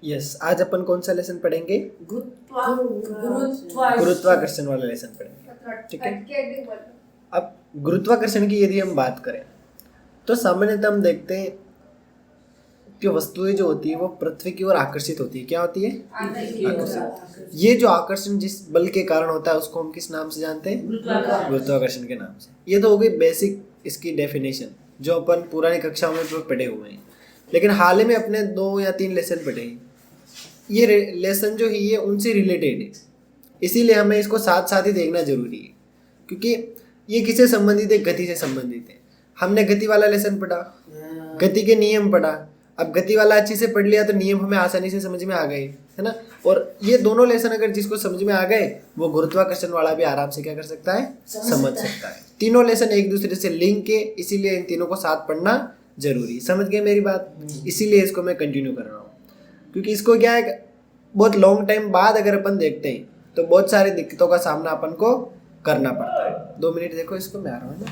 Yes, आज अपन कौन सा लेसन पढ़ेंगे? गुरुत्वाकर्षण वाला लेसन पढ़ेंगे, ठीक है। अब गुरुत्वाकर्षण की यदि हम बात करें तो सामान्यतः हम देखते हैं कि वस्तुएं जो होती है वो पृथ्वी की ओर आकर्षित होती है। क्या होती है? आकर्षित। ये जो आकर्षण जिस बल के कारण होता है उसको हम किस नाम से जानते हैं? गुरुत्वाकर्षण के नाम से। ये तो हो गई बेसिक इसकी डेफिनेशन जो अपन पुरानी कक्षाओं में पढ़े हुए हैं, लेकिन हाल ही में अपने 2 या 3 लेसन पढ़े हैं। ये लेसन जो है ये उनसे रिलेटेड है, इसीलिए हमें इसको साथ साथ ही देखना जरूरी है, क्योंकि ये किससे संबंधित है? गति से संबंधित है। हमने गति वाला लेसन पढ़ा, गति के नियम पढ़ा। अब गति वाला अच्छे से पढ़ लिया तो नियम हमें आसानी से समझ में आ गए, है ना। और ये दोनों लेसन अगर जिसको समझ में आ गए वो गुरुत्वाकर्षण वाला भी आराम से क्या कर सकता है? समझ सकता है। तीनों लेसन एक दूसरे से लिंक है, इसीलिए इन तीनों को साथ पढ़ना जरूरी। समझ गए मेरी बात? इसीलिए इसको मैं कंटिन्यू कर रहा हूँ, क्योंकि इसको क्या है, बहुत लॉन्ग टाइम बाद अगर अपन देखते हैं तो बहुत सारी दिक्कतों का सामना अपन को करना पड़ता है। 2 मिनट देखो इसको, मैं आ रहा हूँ ना।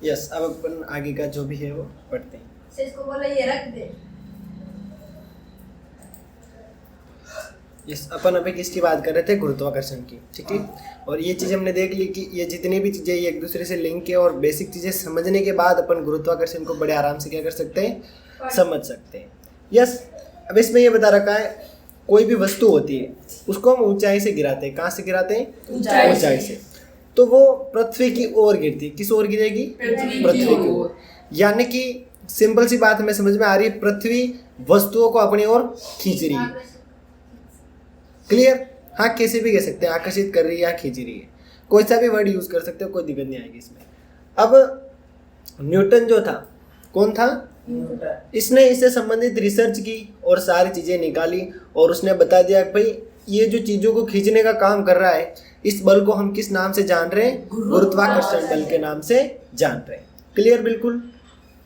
यस, अब अपन आगे का जो भी है वो पढ़ते हैं। इसको बोला ये रख दे। यस, अपन अभी किसकी बात कर रहे थे? गुरुत्वाकर्षण की, ठीक है। और ये चीज़ हमने देख ली कि ये जितनी भी चीज़ें ये एक दूसरे से लिंक है, और बेसिक चीज़ें समझने के बाद अपन गुरुत्वाकर्षण को बड़े आराम से क्या कर सकते हैं? समझ सकते हैं। यस, अब इसमें ये बता रखा है कोई भी वस्तु होती है उसको हम ऊंचाई से गिराते हैं। कहाँ से गिराते हैं? ऊंचाई से। तो वो पृथ्वी की ओर गिरती है। किस ओर गिरेगी? पृथ्वी की ओर। यानी कि सिंपल सी बात हमें समझ में आ रही है, पृथ्वी वस्तुओं को अपनी ओर खींच रही है। क्लियर? हाँ, कैसे भी कह सकते हैं, आकर्षित कर रही है या खींच रही है, कोई सा भी वर्ड यूज कर सकते हो, कोई दिक्कत नहीं आएगी इसमें। अब न्यूटन जो था, कौन था? इसने इससे संबंधित रिसर्च की और सारी चीजें निकाली, और उसने बता दिया कि भाई ये जो चीजों को खींचने का काम कर रहा है, इस बल को हम किस नाम से जान रहे हैं? गुरुत्वाकर्षण बल के नाम से जान रहे हैं। क्लियर बिल्कुल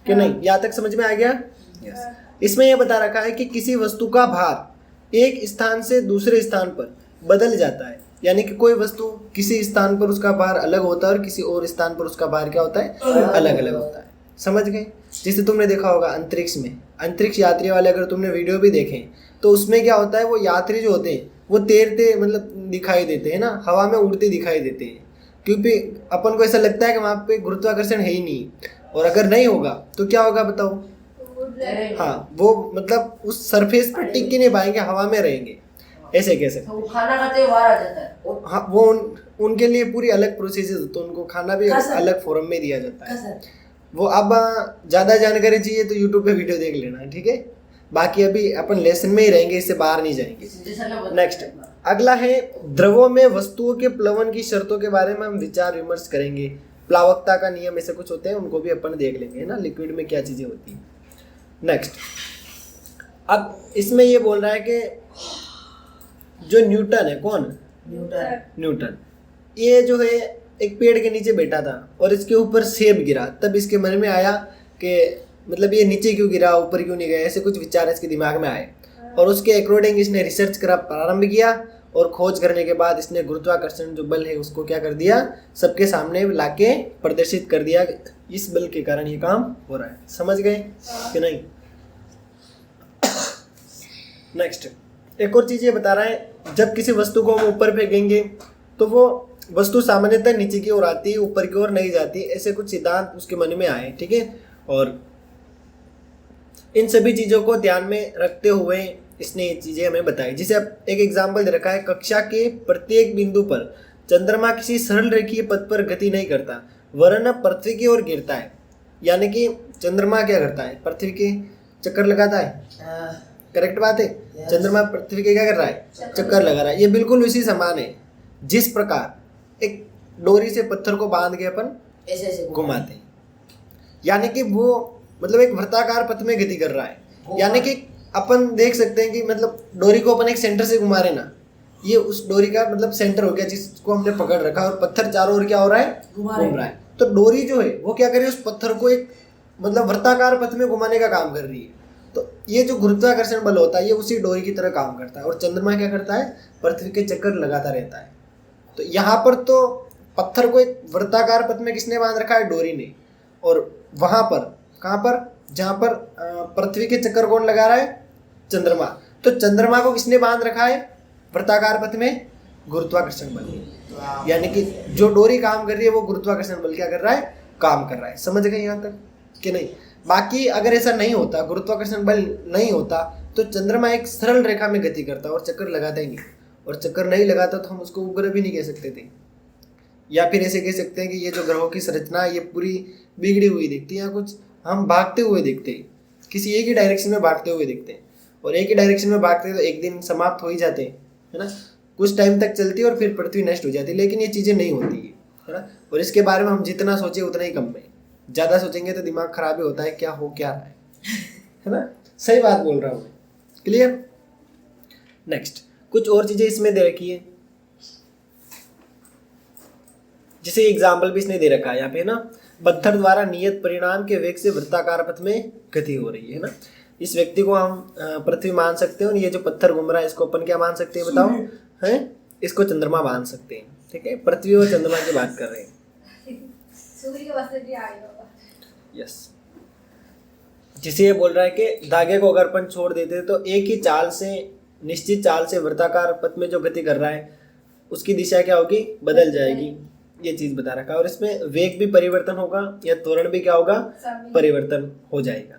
कि नहीं? यहाँ तक समझ में आ गया? यस। इसमें यह बता रखा है कि किसी वस्तु का भार एक स्थान से दूसरे स्थान पर बदल जाता है। यानी कि कोई वस्तु किसी स्थान पर उसका भार अलग होता है और किसी और स्थान पर उसका भार क्या होता है? अलग अलग होता है। समझ गए? जैसे तुमने देखा होगा अंतरिक्ष में, अंतरिक्ष यात्री वाले अगर तुमने वीडियो भी देखे तो उसमें क्या होता है, वो यात्री जो होते हैं वो तैरते मतलब दिखाई देते हैं ना, हवा में उड़ते दिखाई देते हैं। क्योंकि अपन को ऐसा लगता है कि वहां पे गुरुत्वाकर्षण है ही नहीं, और अगर नहीं होगा तो क्या होगा बताओ? हाँ, वो मतलब उस सरफेस पर टिक ही नहीं पाएंगे, हवा में रहेंगे। ऐसे कैसे? तो खाना खाते हुए बाहर आ जाता है। हाँ, वो उनके लिए पूरी अलग प्रोसेस होता है, उनको खाना भी अलग फॉर्म में दिया जाता है। वो अब ज़्यादा जानकारी चाहिए तो यूट्यूब पे वीडियो देख लेना, ठीक है। बाकी अभी अपन लेसन में ही रहेंगे, इससे बाहर नहीं जाएंगे। नेक्स्ट अगला है द्रवों में वस्तुओं के प्लवन की शर्तों के बारे में हम विचार विमर्श करेंगे। प्लावकता का नियम ऐसे कुछ होते हैं, उनको भी अपन देख लेंगे, है ना, लिक्विड में क्या चीज़ें होती हैं। नेक्स्ट अब इसमें ये बोल रहा है कि जो न्यूटन है, कौन? न्यूटन। ये जो है एक पेड़ के नीचे बैठा था और इसके ऊपर सेब गिरा, तब इसके मन में आया कि मतलब ये नीचे क्यों गिरा, ऊपर क्यों नहीं गया, ऐसे कुछ विचार इसके दिमाग में आए और उसके अकॉर्डिंग इसने रिसर्च करा प्रारंभ किया और खोज करने के बाद इसने गुरुत्वाकर्षण जो बल है उसको क्या कर दिया, सबके सामने लाके प्रदर्शित कर दिया। इस बल के कारण ये काम हो रहा है। समझ गए कि नहीं? नेक्स्ट एक और चीज़ ये बता रहा है, जब किसी वस्तु को हम ऊपर फेंकेंगे तो वो वस्तु सामान्यतः नीचे की ओर आती है, ऊपर की ओर नहीं जाती। ऐसे कुछ सिद्धांत उसके मन में आए, ठीक है। और इन सभी चीज़ों को ध्यान में रखते हुए इसने ये चीज़ें हमें बताई। जिसे अब एक एग्जाम्पल दे रखा है, कक्षा के प्रत्येक बिंदु पर चंद्रमा किसी सरल रेखीय पथ पर गति नहीं करता वरन पृथ्वी की ओर गिरता है। यानी कि चंद्रमा क्या करता है? पृथ्वी के चक्कर लगाता है। करेक्ट बात है। चंद्रमा पृथ्वी के क्या कर रहा है? चक्कर लगा रहा है। ये बिल्कुल उसी समान है जिस प्रकार एक डोरी से पत्थर को बांध के अपन ऐसे घुमाते हैं। यानी कि वो मतलब एक वृत्ताकार पथ में गति कर रहा है। यानी कि अपन देख सकते हैं कि मतलब डोरी को अपन एक सेंटर से घुमा रहे ना, ये उस डोरी का मतलब सेंटर हो गया जिसको हमने पकड़ रखा और पत्थर चारों ओर क्या हो रहा है? घूम रहा है। तो डोरी जो है वो क्या कर रही है? उस पत्थर को एक मतलब वृत्ताकार पथ में घुमाने का काम कर रही है। तो ये जो गुरुत्वाकर्षण बल होता है ये उसी डोरी की तरह काम करता है। और चंद्रमा क्या करता है? पृथ्वी के चक्कर लगाता रहता है। तो यहाँ पर तो पत्थर को एक वृत्ताकार पथ में किसने बांध रखा है? डोरी ने। और वहां पर कहाँ पर? जहाँ पर पृथ्वी के चक्कर कौन लगा रहा है? चंद्रमा। तो चंद्रमा को किसने बांध रखा है वृत्ताकार पथ में? गुरुत्वाकर्षण बल। यानी कि जो डोरी काम कर रही है वो गुरुत्वाकर्षण बल क्या कर रहा है? काम कर रहा है। समझ गए यहाँ तक कि नहीं? बाकी अगर ऐसा नहीं होता, गुरुत्वाकर्षण बल नहीं होता, तो चंद्रमा एक सरल रेखा में गति करता और चक्कर लगाता ही नहीं। और चक्कर नहीं लगाता तो हम उसको उपग्रह भी नहीं कह सकते थे। या फिर ऐसे कह सकते हैं कि ये जो ग्रहों की संरचना ये पूरी बिगड़ी हुई दिखती है, या कुछ हम भागते हुए दिखते हैं, किसी एक ही डायरेक्शन में भागते हुए दिखते हैं। और एक ही डायरेक्शन में भागते हैं तो एक दिन समाप्त हो ही जाते हैं, है ना। कुछ टाइम तक चलती है और फिर पृथ्वी नष्ट हो जाती है। लेकिन ये चीज़ें नहीं होती है ना। और इसके बारे में हम जितना सोचे उतना ही कम है। ज़्यादा सोचेंगे तो दिमाग खराब ही होता है, क्या हो क्या रहा है ना। सही बात बोल रहा हूँ मैं। क्लियर? नेक्स्ट कुछ और चीज़ें इसमें दे रखी है, जिसे एग्जाम्पल भी इसने दे रखा है यहाँ पे, है ना। पत्थर द्वारा नियत परिणाम के वेग से वृत्ताकार पथ में गति हो रही है ना। इस व्यक्ति को हम पृथ्वी मान सकते हैं और ये जो पत्थर घूम रहा है इसको अपन क्या मान सकते हैं बताओ? हैं? इसको चंद्रमा मान सकते हैं। ठीक है, पृथ्वी और चंद्रमा की बात कर रहे हैं। यस। जिसे ये बोल रहा है कि धागे को अगर अपन छोड़ देते तो एक ही चाल से, निश्चित चाल से वृत्ताकार पथ में जो गति कर रहा है उसकी दिशा क्या होगी? बदल जाएगी। ये चीज बता रखा है। और इसमें वेग भी परिवर्तन होगा या त्वरण भी क्या होगा? परिवर्तन हो जाएगा।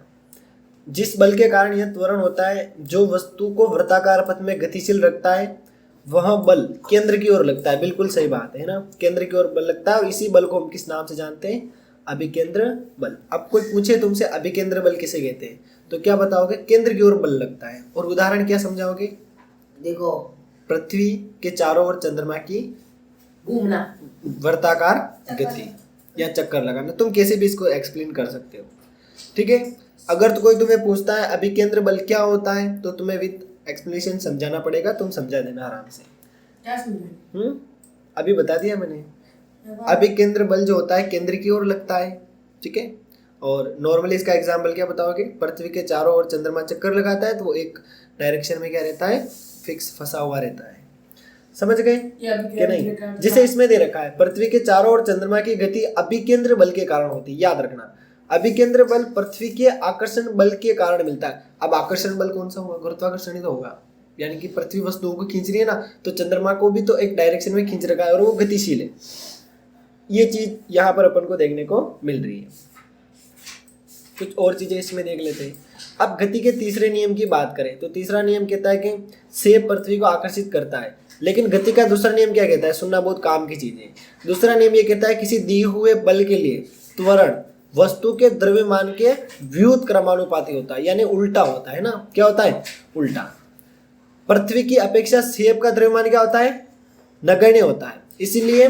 जिस बल के कारण यह त्वरण होता है, जो वस्तु को वृत्ताकार पथ में गतिशील रखता है, वह बल केंद्र की ओर लगता है। बिल्कुल सही बात है ना, केंद्र की ओर बल लगता है। और इसी बल को हम किस नाम से जानते हैं? अभिकेंद्र बल। अब कोई पूछे तुमसे अभिकेंद्र बल किसे कहते हैं तो क्या बताओगे? केंद्र की ओर बल लगता है। और उदाहरण क्या समझाओगे? देखो, पृथ्वी के चारों ओर चंद्रमा की घूमना, वर्ताकार गति या चक्कर लगाना, तुम कैसे भी इसको एक्सप्लेन कर सकते हो। ठीक है, अगर तो कोई तुम्हें पूछता है अभिकेंद्र बल क्या होता है तो तुम्हें विद एक्सप्लेनेशन समझाना पड़ेगा। तुम समझा देना आराम से। क्या समझाना? अभी बता दिया मैंने। अभिकेंद्र बल जो होता है केंद्र की ओर लगता है। ठीक है, और नॉर्मली इसका एग्जाम्पल क्या बताओगे? पृथ्वी के चारों ओर चंद्रमा चक्कर लगाता है तो वो एक डायरेक्शन में क्या रहता है? फिक्स फंसा हुआ रहता है। समझ गए कि नहीं? जिसे इसमें दे रखा है, पृथ्वी के चारों ओर चंद्रमा की गति अभिकेंद्र बल के कारण होती है। याद रखना, अभिकेंद्र बल पृथ्वी के आकर्षण बल के कारण मिलता है। अब आकर्षण बल कौन सा होगा? गुरुत्वाकर्षण ही तो होगा। यानी कि पृथ्वी वस्तुओं को खींच रही है ना, तो चंद्रमा को भी तो एक डायरेक्शन में खींच रखा है और वो गतिशील है। ये चीज यहाँ पर अपन को देखने को मिल रही है। कुछ और चीजें इसमें देख लेते हैं। अब गति के तीसरे नियम की बात करें तो तीसरा नियम कहता है कि सेब पृथ्वी को आकर्षित करता है, लेकिन गति का दूसरा नियम क्या कहता है? सुनना बहुत काम की चीज है। दूसरा नियम ये कहता है किसी दिए हुए बल के लिए त्वरण वस्तु के द्रव्यमान के व्युत क्रमानुपाती होता है, यानी उल्टा होता है ना। क्या होता है? उल्टा। पृथ्वी की अपेक्षा सेब का द्रव्यमान क्या होता है? नगण्य होता है। इसीलिए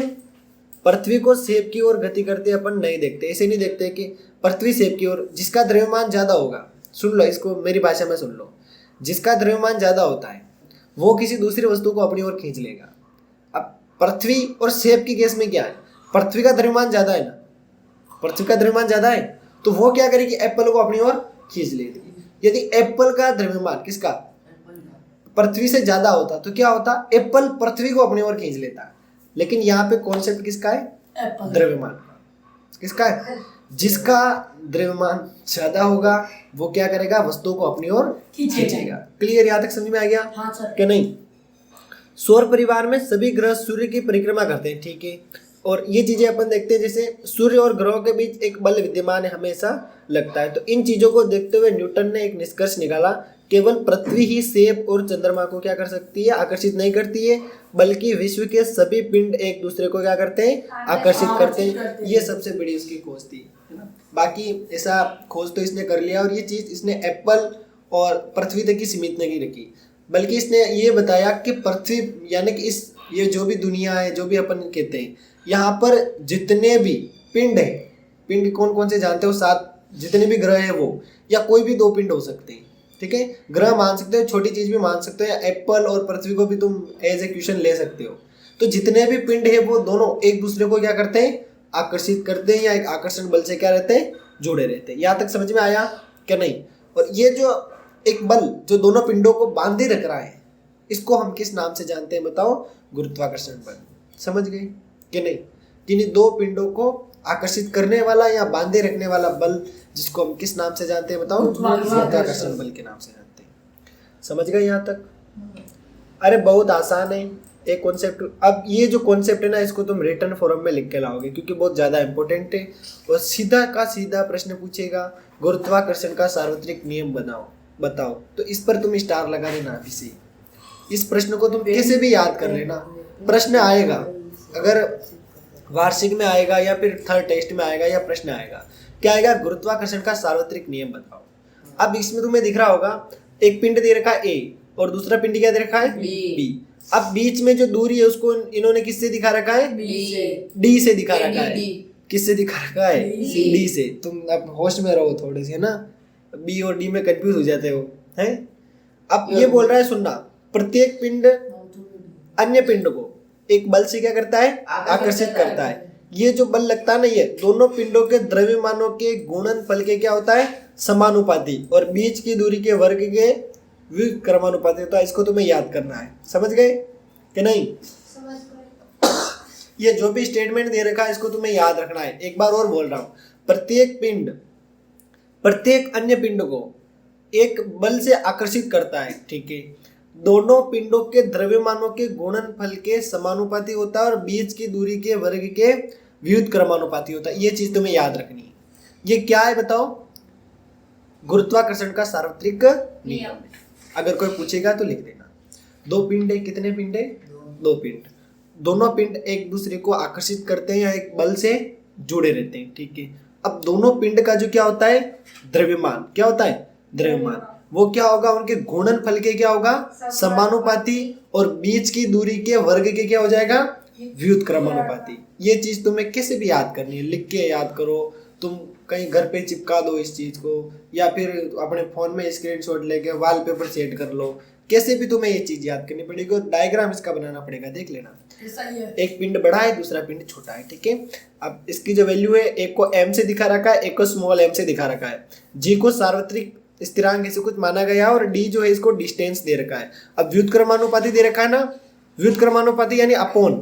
पृथ्वी को सेब की ओर गति करते अपन नहीं देखते। ऐसे नहीं देखते कि पृथ्वी सेब की ओर, जिसका द्रव्यमान ज्यादा होगा, सुन लो इसको मेरी भाषा में सुन लो, जिसका द्रव्यमान ज्यादा होता है वो किसी दूसरी वस्तु को अपनी ओर खींच लेगा। अब पृथ्वी और सेब की केस में क्या है? पृथ्वी का द्रव्यमान ज्यादा है ना, पृथ्वी का द्रव्यमान ज्यादा है तो वो क्या करेगी? एप्पल को अपनी ओर खींच लेगी। यदि एप्पल का द्रव्यमान किसका? पृथ्वी से ज्यादा होता तो क्या होता? एप्पल पृथ्वी को अपनी ओर खींच लेता। लेकिन यहाँ पे कॉन्सेप्ट किसका है? द्रव्यमान का। किसका है? जिसका द्रव्यमान ज्यादा होगा वो क्या करेगा? वस्तु को अपनी ओर खींचेगा। क्लियर? यहाँ तक समझ में आ गया? हाँ सर। कि नहीं? सौर परिवार में सभी ग्रह सूर्य की परिक्रमा करते हैं, ठीक है। और ये चीजें अपन देखते हैं, जैसे सूर्य और ग्रहों के बीच एक बल विद्यमान है हमेशा लगता है। तो इन चीजों को देखते हुए न्यूटन ने एक निष्कर्ष निकाला, केवल पृथ्वी ही सेब और चंद्रमा को क्या कर सकती है? आकर्षित नहीं करती है, बल्कि विश्व के सभी पिंड एक दूसरे को क्या करते हैं? आकर्षित करते हैं। ये सबसे बड़ी उसकी खोज थी, है ना। बाकी ऐसा खोज तो इसने कर लिया, और ये चीज इसने एप्पल और पृथ्वी तक ही सीमित नहीं रखी, बल्कि इसने ये बताया कि पृथ्वी यानी कि इस ये जो भी दुनिया है, जो भी अपन कहते हैं, यहाँ पर जितने भी पिंड है, पिंड कौन कौन से जानते हो? 7। जितने भी ग्रह है वो, या कोई भी 2 पिंड हो सकते हैं, ठीक है। ग्रह मान सकते हो, छोटी चीज भी मान सकते हो, या एप्पल और पृथ्वी को भी तुम एज ए क्वेश्चन ले सकते हो। तो जितने भी पिंड है वो दोनों एक दूसरे को क्या करते हैं? आकर्षित करते हैं, या एक आकर्षण बल से क्या रहते हैं? जुड़े रहते हैं। यहाँ तक समझ में आया क्या नहीं? और ये जो एक बल जो दोनों पिंडों को बांधे रख रहा है, इसको हम किस नाम से जानते हैं? बताओ। गुरुत्वाकर्षण बल। समझ गए कि नहीं? किन्हीं 2 पिंडों को आकर्षित करने वाला या बांधे रखने वाला बल, जिसको हम किस नाम से जानते हैं? बताओ। गुरुत्वाकर्षण बल के नाम से जानते हैं। समझ गए यहाँ तक? अरे बहुत आसान है एक कॉन्सेप्ट। अब ये जो कॉन्सेप्ट है ना, इसको तुम रिटर्न फॉर्म में लिख के लाओगे, क्योंकि बहुत ज्यादा इंपॉर्टेंट है। और सीधा का सीधा प्रश्न पूछेगा, गुरुत्वाकर्षण का सार्वत्रिक नियम बताओ। तो इस पर तुम स्टार लगा देना अभी से। इस प्रश्न को तुम कैसे भी याद कर लेना। प्रश्न आएगा, अगर वार्षिक में आएगा या फिर थर्ड टेस्ट में आएगा, या प्रश्न आएगा, क्या आएगा? गुरुत्वाकर्षण का सार्वत्रिक नियम बताओ। अब इसमें तुम्हें दिख रहा होगा, एक पिंड दे रखा है ए, और दूसरा पिंड क्या दे रखा है? बी। अब बीच में जो दूरी है उसको इन्होंने किससे दिखा रखा है? डी से दिखा रखा है। किससे दिखा रखा है? डी से। तुम अब होश में रहो थोड़े से ना, बी और डी में कंफ्यूज हो जाते हो, हैं? अब ये बोल रहा है, सुनना, प्रत्येक पिंड अन्य पिंड को एक बल से क्या करता है? आकर्षित करता है। ये जो बल लगता है ना, ये दोनों पिंडों के द्रव्यमानों के गुणनफल के क्या होता है? समानुपाती, और बीच की दूरी के वर्ग के व्युत क्रमानुपाती होता है। इसको तुम्हें याद करना है। समझ गए कि नहीं? समझ गए। ये जो भी स्टेटमेंट दे रखा है इसको तुम्हें याद रखना है। एक बार और बोल रहा हूं, प्रत्येक पिंड प्रत्येक अन्य पिंड को एक बल से आकर्षित करता है, ठीक है। दोनों पिंडों के द्रव्यमानों के गुणनफल के समानुपाती होता है, और बीच की दूरी के वर्ग के व्युत क्रमानुपाती होता है। ये चीज तुम्हें याद रखनी है। ये क्या है बताओ? गुरुत्वाकर्षण का सार्वत्रिक नियम। अगर कोई पूछेगा तो लिख देना। 2 पिंड है, कितने पिंड है? 2 पिंड। दोनों पिंड एक दूसरे को आकर्षित करते हैं या एक बल से जुड़े रहते हैं, ठीक है। अब दोनों पिंड का जो क्या होता है? द्रव्यमान। क्या होता है? द्रव्यमान। वो क्या होगा? उनके गुणनफल के क्या होगा? समानुपाती, और बीच की दूरी के वर्ग के क्या हो जाएगा? व्युत क्रमानुपाती। ये चीज तुम्हें कैसे भी याद करनी है, लिख के याद करो। तुम कहीं घर पे चिपका दो इस चीज को, या फिर अपने फोन में स्क्रीनशॉट लेके वॉलपेपर सेट कर लो। कैसे भी तुम्हें ये चीज याद करनी पड़ेगी, और डायग्राम इसका बनाना पड़ेगा। देख लेना, एक पिंड बड़ा है, दूसरा पिंड छोटा है, ठीक है। अब इसकी जो वैल्यू है, एक को m से दिखा रखा है, एक को स्मॉल m से दिखा रखा है। g को सार्वत्रिक स्थिरांक ऐसे कुछ माना गया है, और d जो है इसको डिस्टेंस दे रखा है। अब व्युत क्रमानुपाती दे रखा है ना, व्युत क्रमानुपाती यानी अपोन।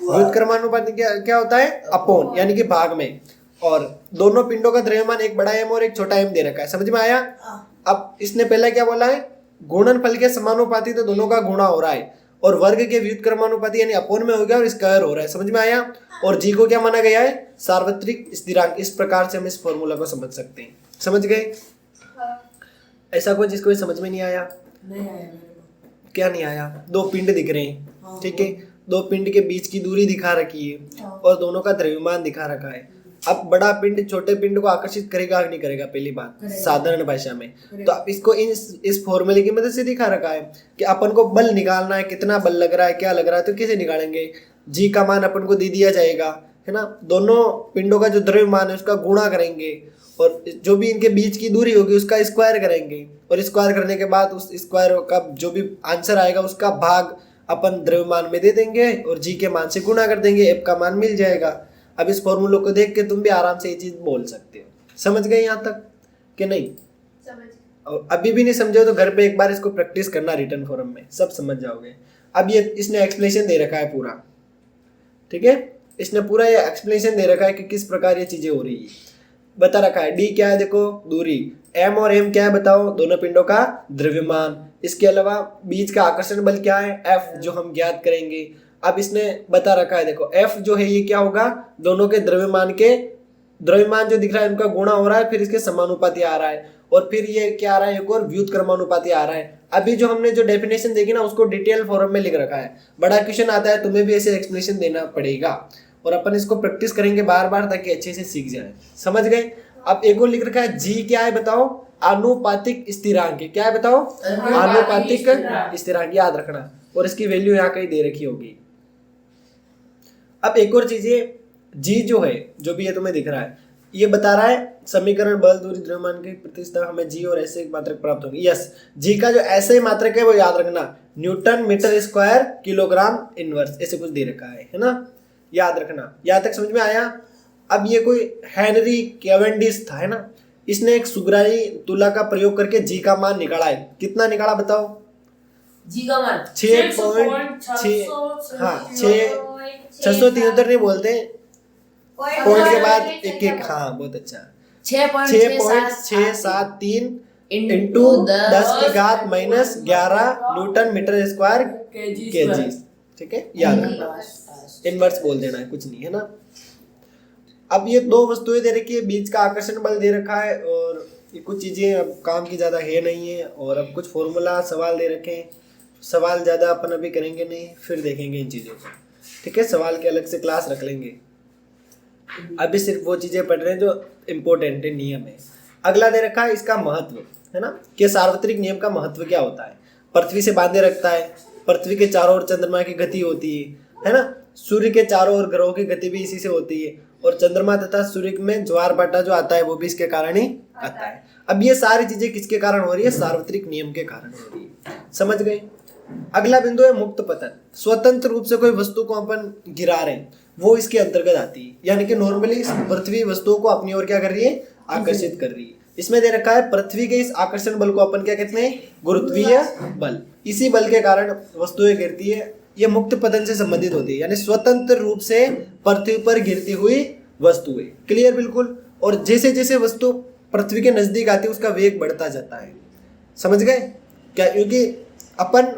व्युत क्रमानुपाती क्या होता है? अपोन, यानी कि भाग में। और दोनों पिंडों का द्रव्यमान एक बड़ा m और एक छोटा m दे रखा है। समझ में आया? अब इसने पहले क्या बोला है? गुणनफल के समानुपाती, तो दोनों का गुणा हो रहा है, और वर्ग के व्युत क्रमानुपाती यानी अपोन में हो गया, और स्क्वायर हो रहा है। समझ में आया? और जी को क्या माना गया है, सार्वत्रिक स्थिरांक। इस प्रकार से हम इस फॉर्मूला को समझ सकते हैं। समझ गए? ऐसा कोई जिसको समझ में नहीं आया? नहीं आया मेरे को। क्या नहीं आया? दो पिंड दिख रहे हैं, हाँ, ठीक है, दो पिंड के बीच की दूरी दिखा रखी है हाँ। और दोनों का द्रव्यमान दिखा रखा है। अब बड़ा पिंड छोटे पिंड को आकर्षित करेगा कि नहीं करेगा? पहली बात करेगा। साधारण भाषा में करेगा। तो अब इसको इस फॉर्मूले की मदद से दिखा रखा है कि अपन को बल निकालना है, कितना बल लग रहा है, क्या लग रहा है, तो कैसे निकालेंगे? जी का मान अपन को दे दिया जाएगा, है ना, दोनों पिंडों का जो द्रव्यमान है उसका गुणा करेंगे और जो भी इनके बीच की दूरी होगी उसका स्क्वायर करेंगे और स्क्वायर करने के बाद उस स्क्वायर का जो भी आंसर आएगा उसका भाग अपन द्रव्यमान में दे देंगे और जी के मान से गुणा कर देंगे, एफ का मान मिल जाएगा। अब इस फॉर्मूले को देख के तुम भी आराम से ये चीज बोल सकते हो। समझ गए यहाँ तक कि नहीं? समझ। और अभी भी नहीं समझे हो तो घर पे एक बार इसको प्रैक्टिस करना रिटर्न फॉर्म में, सब समझ जाओगे। अब ये इसने एक्सप्लेनेशन दे रखा है पूरा, ठीक है, इसने पूरा ये एक्सप्लेनेशन दे रखा है कि किस प्रकार ये चीजें हो रही है, बता रखा है। डी क्या है देखो, दूरी, एम और एम क्या है बताओ, दोनों पिंडों का द्रव्यमान। इसके अलावा बीच का आकर्षण बल क्या है, एफ, जो हम ज्ञात करेंगे। अब इसने बता रखा है देखो, एफ जो है ये क्या होगा, दोनों के द्रव्यमान जो दिख रहा है उनका गुणा हो रहा है, फिर इसके समानुपाती आ रहा है और फिर ये क्या आ रहा है, एक और व्युत्क्रमानुपाती आ रहा है। अभी जो हमने जो डेफिनेशन देखी ना उसको डिटेल फॉर्म में लिख रखा है। बड़ा क्वेश्चन आता है तुम्हें भी ऐसे एक्सप्लेनेशन देना पड़ेगा और अपन इसको प्रैक्टिस करेंगे बार बार ताकि अच्छे से सीख जाए। समझ गए? अब एक और लिख रखा है, जी क्या है बताओ, आनुपातिक स्थिरांक है। क्या है बताओ? आनुपातिक स्थिरांक, याद रखना, और इसकी वैल्यू यहाँ कहीं दे रखी होगी। अब एक और चीज है, जी जो है, जो भी ये तुम्हें दिख रहा है, ये बता रहा है समीकरण बल दूरी द्रव्यमान की प्रतिस्थापन हमें जी और ऐसे मात्रक प्राप्त होंगे। यस, जी का जो ऐसे मात्रक है वो याद रखना, Newton metre square kilogram inverse, ऐसे कुछ दे रखा है ना, याद रखना। यहाँ तक समझ में आया? अब ये कोई हेनरी कैवेंडिश था, है ना, इसने एक सुग्राही तुला का प्रयोग करके जी का मान निकाला है। कितना निकाला बताओ? जी का मान 6.6, हाँ 673 नहीं बोलते, पॉइंट के बाद एक एक, हाँ बहुत अच्छा, 6.673 इंटू 10 की घात minus 11 Newton metre square KG. ठीक है, याद रखना, इनवर्स बोल देना है, कुछ नहीं है ना। अब ये दो वस्तुएं दे रखी है, बीच का आकर्षण बल दे रखा है और ये कुछ चीजें अब काम की ज्यादा है नहीं है, और अब कुछ फॉर्मूला सवाल दे रखे हैं। सवाल ज्यादा अपन अभी करेंगे नहीं, फिर देखेंगे इन चीजों को, ठीक है, सवाल के अलग से क्लास रख लेंगे। अभी सिर्फ वो चीजें पढ़ रहे हैं जो इम्पोर्टेंट है, नियम है। अगला दे रखा है इसका महत्व, है ना, कि सार्वत्रिक नियम का महत्व क्या होता है। पृथ्वी से बांधे रखता है, पृथ्वी के चारों ओर चंद्रमा की गति होती है ना, सूर्य के चारों ओर ग्रहों की गति भी इसी से होती है, और चंद्रमा तथा सूर्य में ज्वार भाटा जो आता है वो भी इसके कारण ही आता है। अब ये सारी चीजें किसके कारण हो रही है? सार्वत्रिक नियम के कारण हो रही है। समझ गए? अगला बिंदु है मुक्त पतन। स्वतंत्र रूप से कोई वस्तु को अपन गिरा रहे हैं वो इसके अंतर्गत आती है, यानी कि नॉर्मली पृथ्वी वस्तुओं को अपनी ओर क्या कर रही है? आकर्षित कर रही है। इसमें दे रखा है पृथ्वी के इस आकर्षण बल को अपन क्या कहते हैं? गुरुत्वीय बल। इसी बल के कारण वस्तुएं गिरती है, ये मुक्त पतन से संबंधित होती है, यानी स्वतंत्र रूप से पृथ्वी पर गिरती हुई वस्तुएं। क्लियर बिल्कुल? और जैसे जैसे वस्तु पृथ्वी के नजदीक आती है उसका वेग बढ़ता जाता है। समझ गए क्या? क्योंकि अपन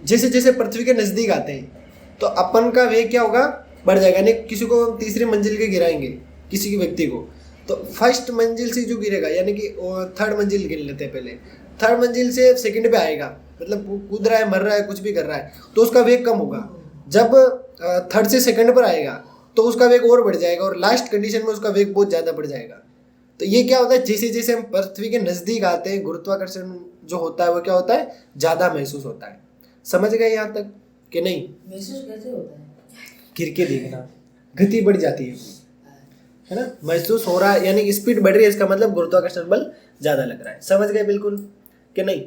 जैसे जैसे पृथ्वी के नजदीक आते हैं तो अपन का वेग क्या होगा? बढ़ जाएगा। यानी किसी को तीसरी मंजिल के गिराएंगे, किसी के व्यक्ति को, तो फर्स्ट मंजिल से जो गिरेगा, यानी कि थर्ड मंजिल गिन लेते हैं पहले, थर्ड मंजिल से सेकंड पे आएगा, मतलब कूद रहा है, मर रहा है, कुछ भी कर रहा है, तो उसका वेग कम होगा। जब थर्ड से सेकंड पर आएगा तो उसका वेग और बढ़ जाएगा, और लास्ट कंडीशन में उसका वेग बहुत ज़्यादा बढ़ जाएगा। तो ये क्या होता है? जैसे जैसे हम पृथ्वी के नज़दीक आते हैं गुरुत्वाकर्षण जो होता है वो क्या होता है? ज़्यादा महसूस होता है। समझ गए यहाँ तक कि नहीं? महसूस कैसे होता है? गिर के देखना, गति बढ़ जाती है ना, महसूस हो रहा है, यानी स्पीड बढ़ रही है, इसका मतलब गुरुत्वाकर्षण बल ज़्यादा लग रहा है। समझ गए बिल्कुल कि नहीं?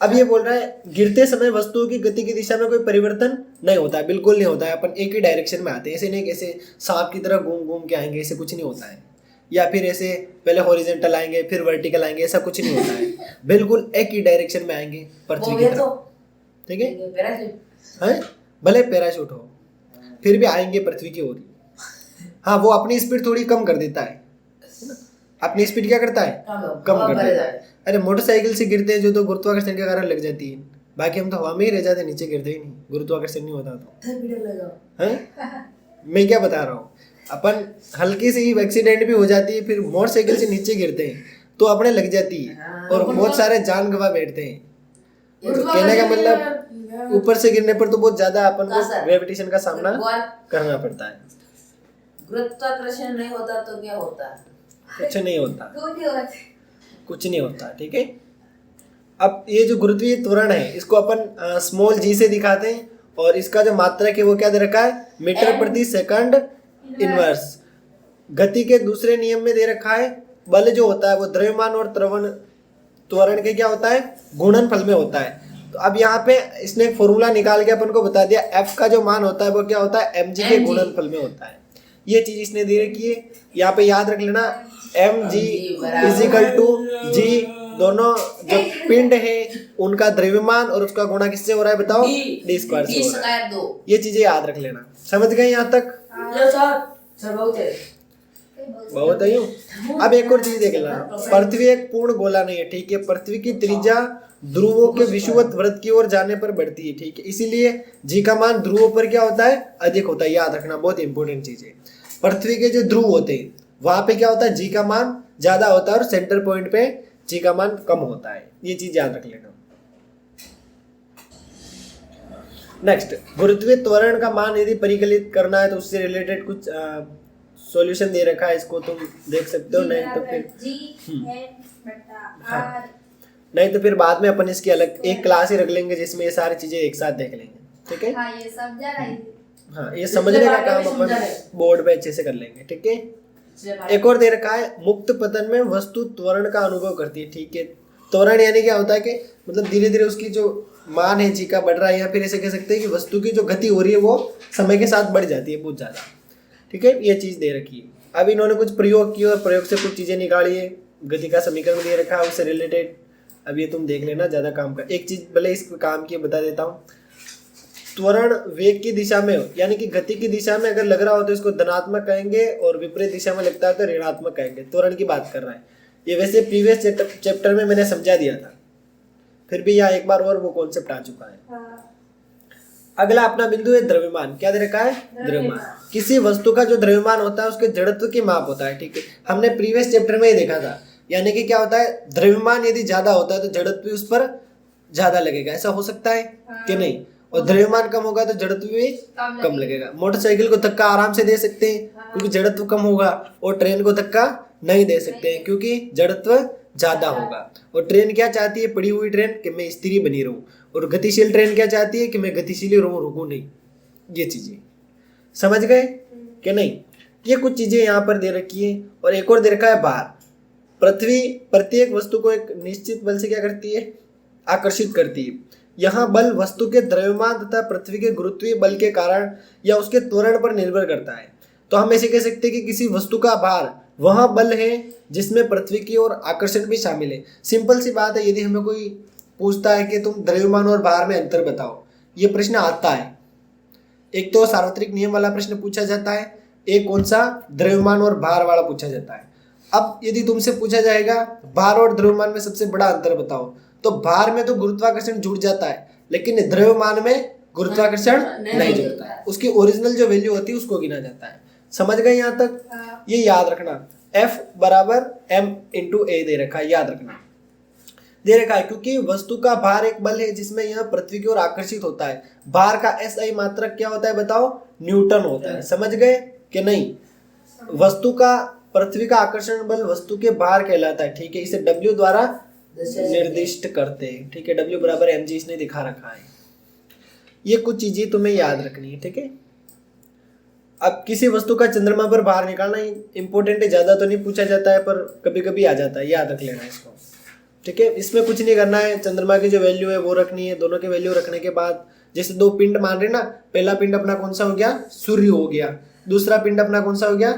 अब ये बोल रहा है गिरते समय वस्तुओं की गति की दिशा में कोई परिवर्तन नहीं होता है, बिल्कुल नहीं होता है। अपन एक ही डायरेक्शन में आते हैं, ऐसे नहीं ऐसे सांप की तरह घूम घूम के आएंगे, ऐसे कुछ नहीं होता है, या फिर ऐसे पहले हॉरिजॉन्टल आएंगे फिर वर्टिकल आएंगे, ऐसा कुछ नहीं होता है। बिल्कुल एक ही डायरेक्शन में आएंगे पृथ्वी की तरफ, ठीक है, भले पैराशूट हो फिर भी आएंगे पृथ्वी की ओर। हाँ, वो अपनी स्पीड थोड़ी कम कर देता है ना, अपनी स्पीड क्या करता है? कम कर देता है। अरे मोटरसाइकिल से गिरते हैं जो तो गुरुत्वाकर्षण के कारण लग जाती है, बाकी हम तो हवा में ही रह जाते, नीचे गिरते ही नहीं, गुरुत्वाकर्षण नहीं होता तो। हैं? मैं क्या बता रहा हूँ, अपन हल्की सी एक्सीडेंट भी हो जाती है, फिर मोटरसाइकिल से नीचे गिरते हैं तो अपने लग जाती है हाँ, और बहुत सारे जान गंवा बैठते हैं। तो कहने का मतलब ऊपर से गिरने पर तो बहुत ज्यादा अपन को ग्रेविटेशन का सामना करना पड़ता है। गुरुत्वाकर्षण नहीं होता तो क्या होता? कुछ नहीं होता, कुछ नहीं होता। ठीक है, अब ये जो गुरुत्वीय त्वरण है इसको अपन स्मॉल जी से दिखाते हैं और इसका जो मात्रक है वो क्या दे रखा है, मीटर प्रति सेकंड इनवर्स। गति के दूसरे नियम में दे रखा है बल जो होता है वो द्रव्यमान और त्वरण के क्या होता है, गुणनफल में होता है। तो अब यहाँ पे इसने एक फॉर्मूला निकाल के अपन को बता दिया, एफ का जो मान होता है वो क्या होता है, एम जी के गुणनफल में होता है। ये चीज इसने दे रखी है, यहाँ पे याद रख लेना एम जी इजिकल टू जी, दोनों जो पिंड है उनका द्रव्यमान और उसका गुणा किससे हो रहा है बताओ, डी स्क्वायर से हो रहा है। ये चीजें याद रख लेना। समझ गए यहाँ तक? बहुत है यूं। अब एक और चीज देख लेना, पृथ्वी एक पूर्ण गोला नहीं है। ठीक है, पृथ्वी की त्रिज्या ध्रुवों के विषुवत वृत्त की ओर जाने पर बढ़ती है। ठीक है, इसीलिए जी का मान ध्रुवों पर क्या होता है, अधिक होता है। याद रखना, बहुत इंपॉर्टेंट चीज है। पृथ्वी के जो ध्रुव होते हैं वहां पे क्या होता है, जी का मान ज्यादा होता है और सेंटर पॉइंट पे जी का मान कम होता है। ये चीज याद रख लेना। नेक्स्ट, गुरुत्वीय त्वरण का मान यदि परिकलित करना है तो उससे रिलेटेड कुछ सॉल्यूशन दे रखा है, इसको तुम देख सकते हो। नहीं तो फिर नहीं तो फिर बाद में अपन इसकी अलग एक क्लास ही रख लेंगे जिसमें ये सारी चीजें एक साथ देख लेंगे। ठीक है, हाँ ये समझने का काम अपन बोर्ड पे अच्छे से कर लेंगे। ठीक है, एक और दे रखा है, मुक्त पतन में वस्तु त्वरण का अनुभव करती है। ठीक है, त्वरण यानी क्या होता है कि मतलब धीरे धीरे उसकी जो मान है जी का बढ़ रहा है, या फिर ऐसे कह सकते हैं कि वस्तु की जो गति हो रही है वो समय के साथ बढ़ जाती है बहुत ज्यादा। ठीक है, ये चीज दे रखी है। अब इन्होंने कुछ प्रयोग किए और प्रयोग से कुछ चीजें निकाली है। गति का समीकरण दे रखा है उससे रिलेटेड, अब ये तुम देख लेना, ज्यादा काम का। एक चीज भले इस काम की बता देता हूँ, त्वरण वेग की दिशा में यानी कि गति की दिशा में अगर लग रहा हो तो इसको धनात्मक कहेंगे और विपरीत दिशा में लगता है तो ऋणात्मक कहेंगे। त्वरण की बात कर रहा है ये, वैसे प्रीवियस चैप्टर में मैंने समझा दिया था, फिर भी यहाँ एक बार और वो कॉन्सेप्ट आ चुका है। अगला अपना बिंदु है द्रव्यमान। क्या दे रखा है, द्रव्यमान। किसी वस्तु का जो द्रव्यमान होता है उसके जड़त्व की माप होता है। ठीक है, हमने प्रीवियस चैप्टर में ही देखा था, यानी कि क्या होता है, द्रव्यमान यदि ज्यादा होता है तो जड़त्व भी उस पर ज्यादा लगेगा। ऐसा हो सकता है कि नहीं? और द्रव्यमान कम होगा तो जड़त्व भी कम लगेगा। मोटरसाइकिल को धक्का आराम से दे सकते हैं क्योंकि जड़त्व कम होगा, और ट्रेन को धक्का नहीं दे सकते हैं क्योंकि जड़त्व ज्यादा होगा। और ट्रेन क्या चाहती है, पड़ी हुई ट्रेन, कि मैं स्थिर बनी रहूं, और गतिशील ट्रेन क्या चाहती है कि मैं गतिशील रहूं, रुकूं नहीं। ये चीजें समझ गए कि नहीं? ये कुछ चीजें यहाँ पर दे रखी है। और एक और दे रखा है भार। पृथ्वी प्रत्येक वस्तु को एक निश्चित बल से क्या करती है, आकर्षित करती है। यहाँ बल वस्तु के द्रव्यमान तथा पृथ्वी के गुरुत्वीय बल के कारण या उसके त्वरण पर निर्भर करता है। तो हम ऐसे कह सकते हैं कि किसी वस्तु का भार वह बल है जिसमें पृथ्वी की ओर आकर्षण भी शामिल है। सिंपल सी बात है, यदि हमें कोई पूछता है कि तुम द्रव्यमान और भार में अंतर बताओ, ये प्रश्न आता है। एक तो सार्वत्रिक नियम वाला प्रश्न पूछा जाता है, एक कौन सा, द्रव्यमान और भार वाला पूछा जाता है। अब यदि तुमसे पूछा जाएगा भार और द्रव्यमान में सबसे बड़ा अंतर बताओ, तो भार में तो गुरुत्वाकर्षण जुड़ जाता है, लेकिन द्रव्यमान में गुरुत्वाकर्षण नहीं जुड़ता है। उसकी ओरिजिनल जो वैल्यू होती है उसको गिना जाता है। समझ गए यहाँ तक? ये याद रखना, F बराबर m इंटू ए दे रखा है, याद रखना दे रखा है, क्योंकि वस्तु का भार एक बल है जिसमें यह पृथ्वी की ओर आकर्षित होता है। भार का SI मात्रक क्या होता है बताओ, न्यूटन होता है। समझ गए कि नहीं? वस्तु का पृथ्वी का आकर्षण बल वस्तु के भार कहलाता है। ठीक है, इसे W द्वारा निर्दिष्ट करते हैं। ठीक है, W बराबर mg इसने दिखा रखा है। ये कुछ चीजें तुम्हें याद रखनी है। ठीक है, अब किसी वस्तु का चंद्रमा पर भार निकालना इंपॉर्टेंट है, ज्यादा तो नहीं पूछा जाता है पर कभी कभी आ जाता है, याद रख लेना इसको। ठीक है, इसमें कुछ नहीं करना है, चंद्रमा की जो वैल्यू है वो रखनी है। दोनों की वैल्यू रखने के बाद जैसे दो पिंड मान रहे ना, पहला पिंड अपना कौन सा हो गया, सूर्य हो गया, दूसरा पिंड अपना कौन सा हो गया,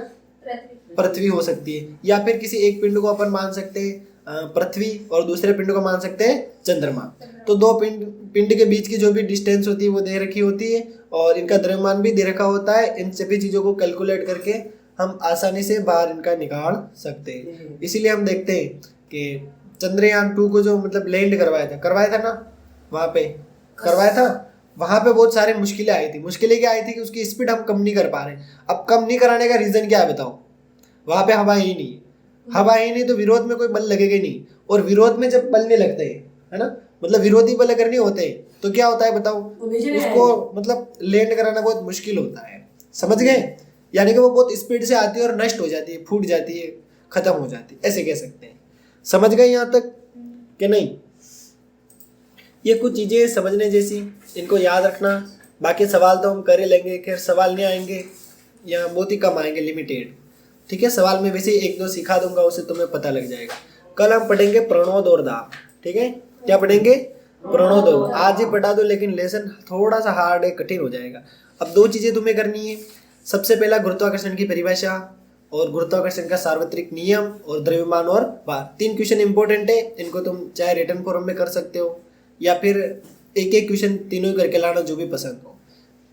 पृथ्वी हो सकती है। या फिर किसी एक पिंड को अपन मान सकते हैं पृथ्वी और दूसरे पिंड को मान सकते हैं चंद्रमा। तो दो पिंड के बीच की जो भी डिस्टेंस होती है वो दे रखी होती है और इनका द्रव्यमान भी दे रखा होता है। इन सभी चीजों को कैलकुलेट करके हम आसानी से बाहर इनका निकाल सकते हैं। इसीलिए हम देखते हैं कि चंद्रयान 2 को जो मतलब लैंड करवाया था ना, वहां पे करवाया था, वहां पे बहुत सारी मुश्किलें आई थी। मुश्किलें क्या आई थी कि उसकी स्पीड हम कम नहीं कर पा रहे। अब कम नहीं कराने का रीजन क्या है बताओ? वहां पे हवा ही नहीं है। हवा ही नहीं तो विरोध में कोई बल लगेगा ही नहीं। और विरोध में जब बल नहीं लगते है ना, मतलब विरोधी बल अगर नहीं होते तो क्या होता है बताओ? उसको मतलब लैंड कराना बहुत मुश्किल होता है। समझ गए? यानी कि वो बहुत स्पीड से आती है और नष्ट हो जाती है, फूट जाती है, खत्म हो जाती है, ऐसे कह सकते हैं। समझ गए यहाँ तक कि नहीं? ये कुछ चीजें समझने जैसी, इनको याद रखना। बाकी सवाल तो हम कर ही लेंगे, खैर सवाल नहीं आएंगे या बहुत ही कम आएंगे, लिमिटेड। ठीक है, सवाल में वैसे एक दो सिखा दूंगा, उससे तुम्हें पता लग जाएगा। कल हम पढ़ेंगे प्रणोद और दाब। ठीक है, क्या पढ़ेंगे? प्रणोद और। आज ही पढ़ा दो, लेकिन लेसन थोड़ा सा हार्ड है, कठिन हो जाएगा। अब दो चीजें तुम्हें करनी है। सबसे पहला गुरुत्वाकर्षण की परिभाषा और गुरुत्वाकर्षण का सार्वत्रिक नियम और द्रव्यमान और भार। 3 क्वेश्चन इंपॉर्टेंट है, इनको तुम चाहे रिटर्न फॉर्म में कर सकते हो या फिर एक एक क्वेश्चन तीनों ही करके लाना, जो भी पसंद हो।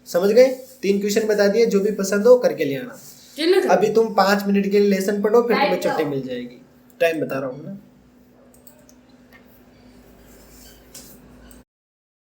समझ गए? 3 क्वेश्चन बता दिए, जो भी पसंद हो करके ले आना। अभी तुम 5 मिनट के लिए लेसन पढ़ो, फिर तुम्हें छुट्टी मिल जाएगी। टाइम बता रहा हूँ ना।